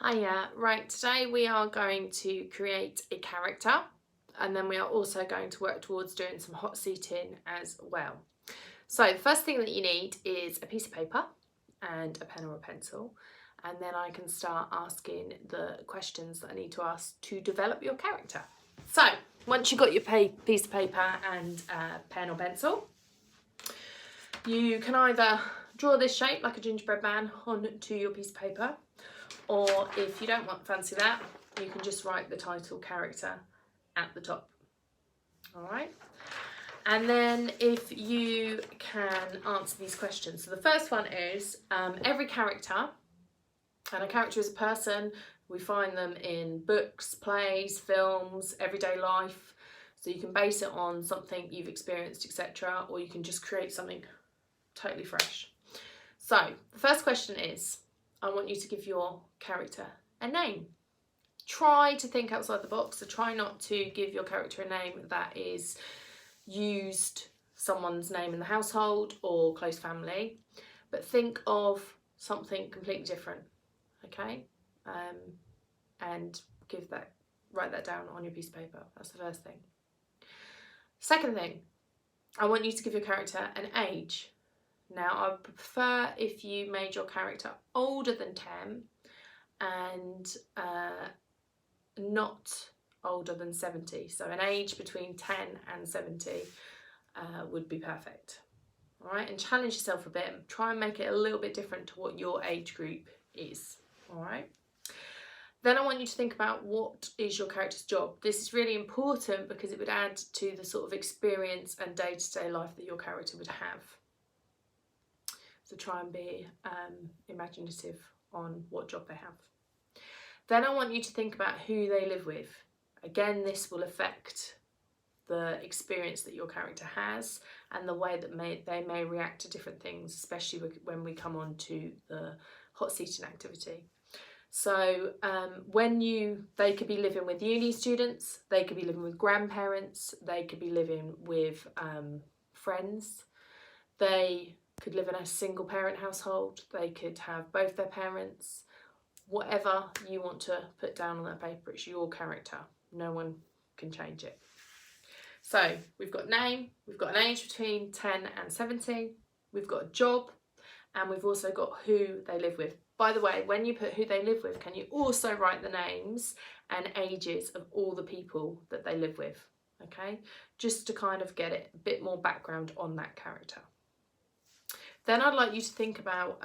Hiya, right, today we are going to create a character and then we are also going to work towards doing some hot seating as well. So the first thing that you need is a piece of paper and a pen or a pencil, and then I can start asking the questions that I need to ask to develop your character. So once you've got your piece of paper and pen or pencil, you can either draw this shape like a gingerbread man onto your piece of paper, or if you don't fancy that, you can just write the title character at the top. All right. And then if you can answer these questions. So the first one is every character, and a character is a person. We find them in books, plays, films, everyday life. So you can base it on something you've experienced, etc., or you can just create something totally fresh. So the first question is, I want you to give your character a name. Try to think outside the box, so try not to give your character a name that is used someone's name in the household or close family, but think of something completely different, okay? And write that down on your piece of paper. That's the first thing. Second thing, I want you to give your character an age. Now, I would prefer if you made your character older than 10 and not older than 70. So an age between 10 and 70 would be perfect. All right, and challenge yourself a bit. Try and make it a little bit different to what your age group is. All right. Then I want you to think about what is your character's job. This is really important because it would add to the sort of experience and day-to-day life that your character would have. So try and be imaginative on what job they have. Then I want you to think about who they live with. Again, this will affect the experience that your character has and the way that they may react to different things, especially when we come on to the hot seating activity. So they could be living with uni students, they could be living with grandparents, they could be living with friends, they could live in a single parent household, they could have both their parents. Whatever you want to put down on that paper, it's your character. No one can change it. So we've got name, we've got an age between 10 and 70, we've got a job, and we've also got who they live with. By the way, when you put who they live with, can you also write the names and ages of all the people that they live with? Okay, just to kind of get it a bit more background on that character. Then I'd like you to think about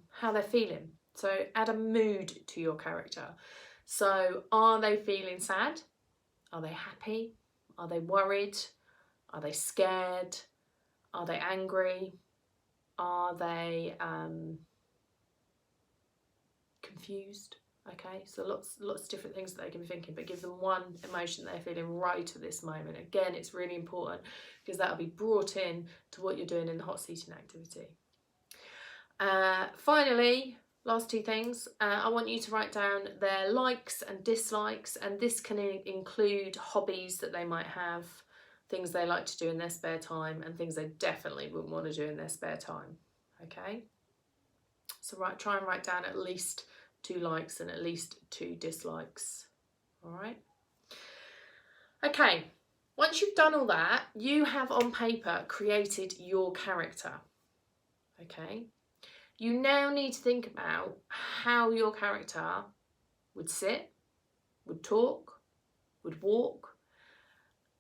how they're feeling. So add a mood to your character. So are they feeling sad? Are they happy? Are they worried? Are they scared? Are they angry? Are they confused? Okay, so lots of different things that they can be thinking, but give them one emotion they're feeling right at this moment. Again, it's really important because that'll be brought in to what you're doing in the hot seating activity. Finally, last two things, I want you to write down their likes and dislikes, and this can include hobbies that they might have, things they like to do in their spare time, and things they definitely wouldn't want to do in their spare time. Okay, so try and write down at least 2 likes and at least 2 dislikes. All right. Okay, once you've done all that, you have on paper created your character. Okay. You now need to think about how your character would sit, would talk, would walk,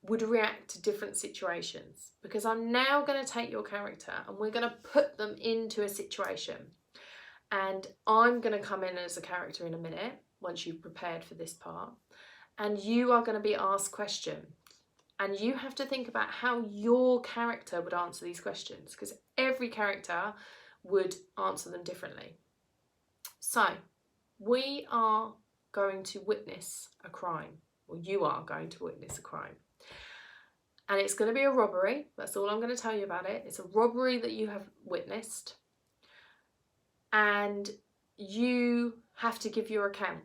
would react to different situations. Because I'm now going to take your character and we're going to put them into a situation. And I'm going to come in as a character in a minute, once you've prepared for this part. And you are going to be asked questions. And you have to think about how your character would answer these questions. Because every character would answer them differently. So we are going to witness a crime, or you are going to witness a crime, and it's going to be a robbery. That's all I'm going to tell you about it. It's a robbery that you have witnessed, and you have to give your account,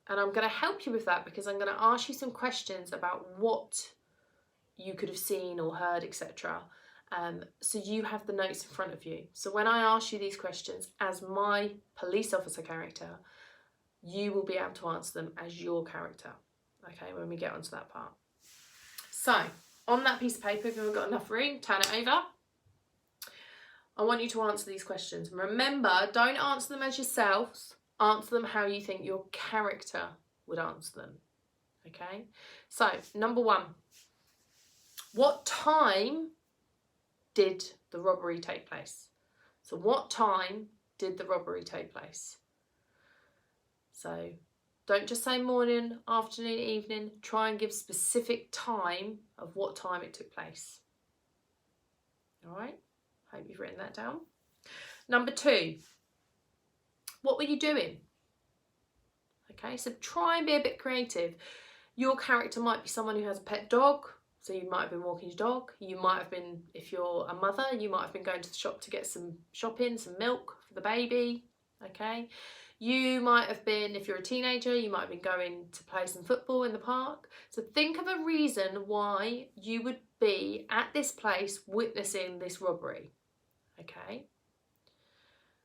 and I'm going to help you with that because I'm going to ask you some questions about what you could have seen or heard, etc. So you have the notes in front of you. So when I ask you these questions as my police officer character, you will be able to answer them as your character, okay, when we get onto that part. So, on that piece of paper, if you haven't got enough room, turn it over. I want you to answer these questions. Remember, don't answer them as yourselves. Answer them how you think your character would answer them. Okay? So, number 1. What time did the robbery take place? So, what time did the robbery take place? So, don't just say morning, afternoon, evening. Try and give specific time of what time it took place. All right? Hope you've written that down. Number 2, what were you doing? Okay, so try and be a bit creative. Your character might be someone who has a pet dog, so you might have been walking your dog. You might have been, if you're a mother, you might have been going to the shop to get some shopping, some milk for the baby. Okay, you might have been, if you're a teenager, you might have been going to play some football in the park. So think of a reason why you would be at this place witnessing this robbery. Okay,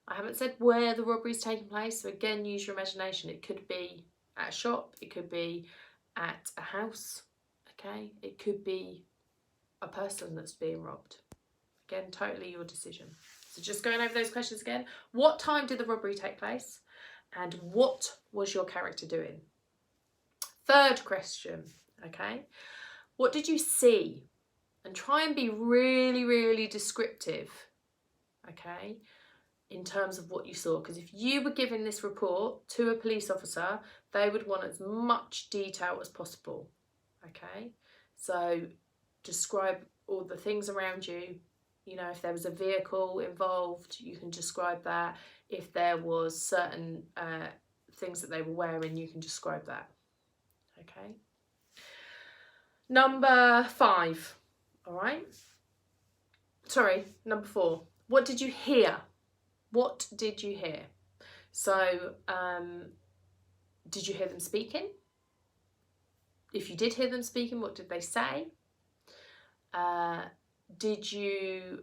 I haven't said where the robbery is taking place, so again, use your imagination. It could be at a shop, it could be at a house, okay? It could be a person that's being robbed. Again, totally your decision. So just going over those questions again. What time did the robbery take place? And what was your character doing? Third question, okay? What did you see? And try and be really, really descriptive, okay, in terms of what you saw. Because if you were giving this report to a police officer, they would want as much detail as possible, okay? So describe all the things around you. You know, if there was a vehicle involved, you can describe that. If there was certain things that they were wearing, you can describe that, okay? Number 5, all right? Sorry, number 4. What did you hear? What did you hear? So, did you hear them speaking? If you did hear them speaking, what did they say? Did you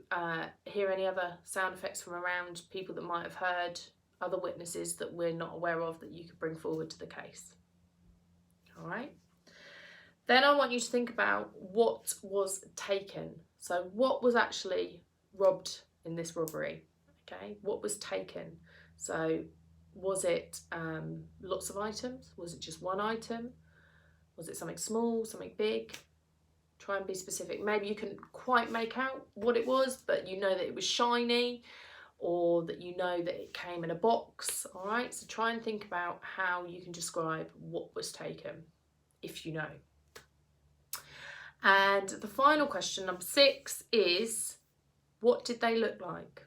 hear any other sound effects from around, people that might have heard, other witnesses that we're not aware of that you could bring forward to the case? All right. Then I want you to think about what was taken. So what was actually robbed in this robbery? Okay, what was taken? So was it lots of items? Was it just one item? Was it something small, something big? Try and be specific. Maybe you couldn't quite make out what it was, but you know that it was shiny, or that you know that it came in a box. All right, so try and think about how you can describe what was taken, if you know. And the final question, number 6, is what did they look like?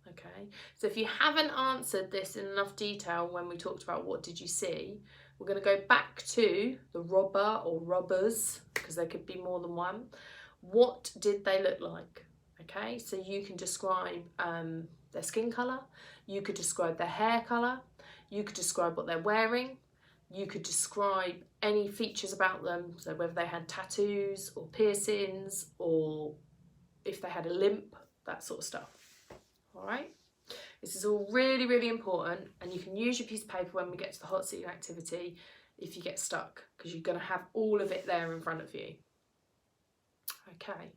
Okay, so if you haven't answered this in enough detail when we talked about what did you see, we're going to go back to the robber or robbers, because there could be more than one. What did they look like? Okay, so you can describe their skin colour, you could describe their hair colour, you could describe what they're wearing, you could describe any features about them, so whether they had tattoos or piercings, or if they had a limp, that sort of stuff. All right, this is all really, really important, and you can use your piece of paper when we get to the hot seating activity if you get stuck, because you're going to have all of it there in front of you. Okay,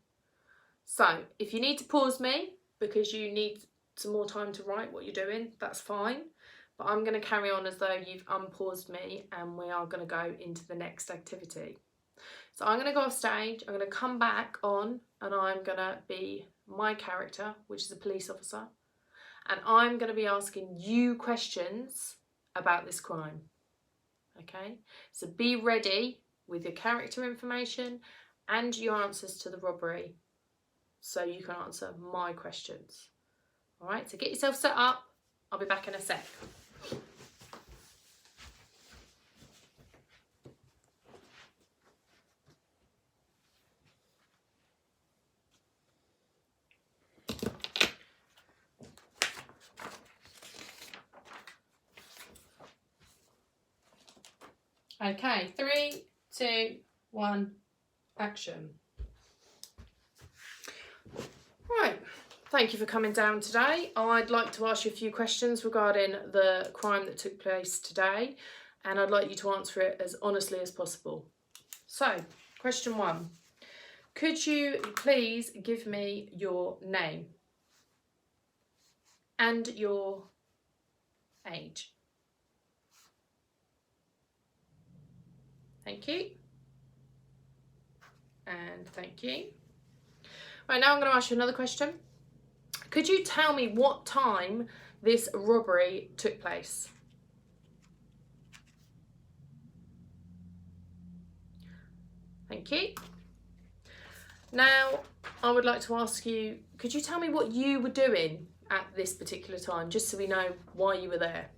so if you need to pause me because you need some more time to write what you're doing, that's fine, but I'm going to carry on as though you've unpaused me, and we are going to go into the next activity. So I'm going to go off stage, I'm going to come back on, and I'm going to be my character, which is a police officer, and I'm going to be asking you questions about this crime. Okay, so be ready with your character information and your answers to the robbery, so you can answer my questions. All right, so get yourself set up. I'll be back in a sec. Okay, 3, 2, 1, action. Right, Thank you for coming down today. I'd like to ask you a few questions regarding the crime that took place today, and I'd like you to answer it as honestly as possible. So, question 1. Could you please give me your name and your age? Thank you. And thank you. Right, now I'm going to ask you another question. Could you tell me what time this robbery took place? Thank you. Now, I would like to ask you, could you tell me what you were doing at this particular time, just so we know why you were there?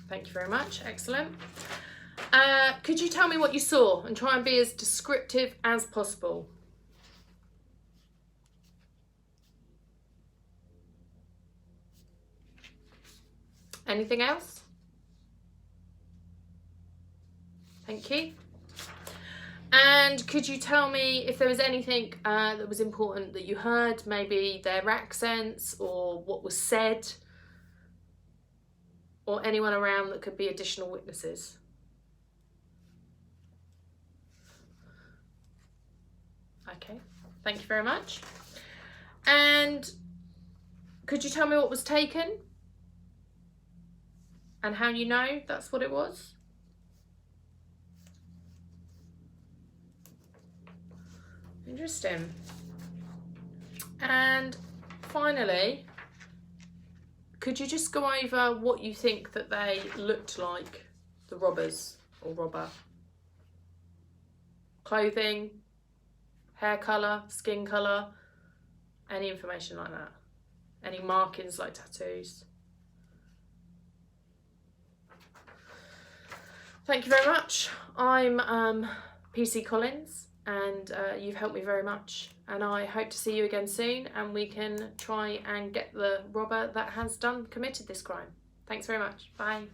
Thank you very much. Excellent. Could you tell me what you saw and try and be as descriptive as possible? Anything else? Thank you. And could you tell me if there was anything that was important that you heard, maybe their accents or what was said, or anyone around that could be additional witnesses? Okay, thank you very much. And could you tell me what was taken and how you know that's what it was? Interesting. And finally, could you just go over what you think that they looked like, the robbers or robber? Clothing, hair colour, skin colour, any information like that? Any markings like tattoos? Thank you very much. I'm PC Collins, and you've helped me very much, and I hope to see you again soon and we can try and get the robber that has committed this crime. Thanks very much. Bye.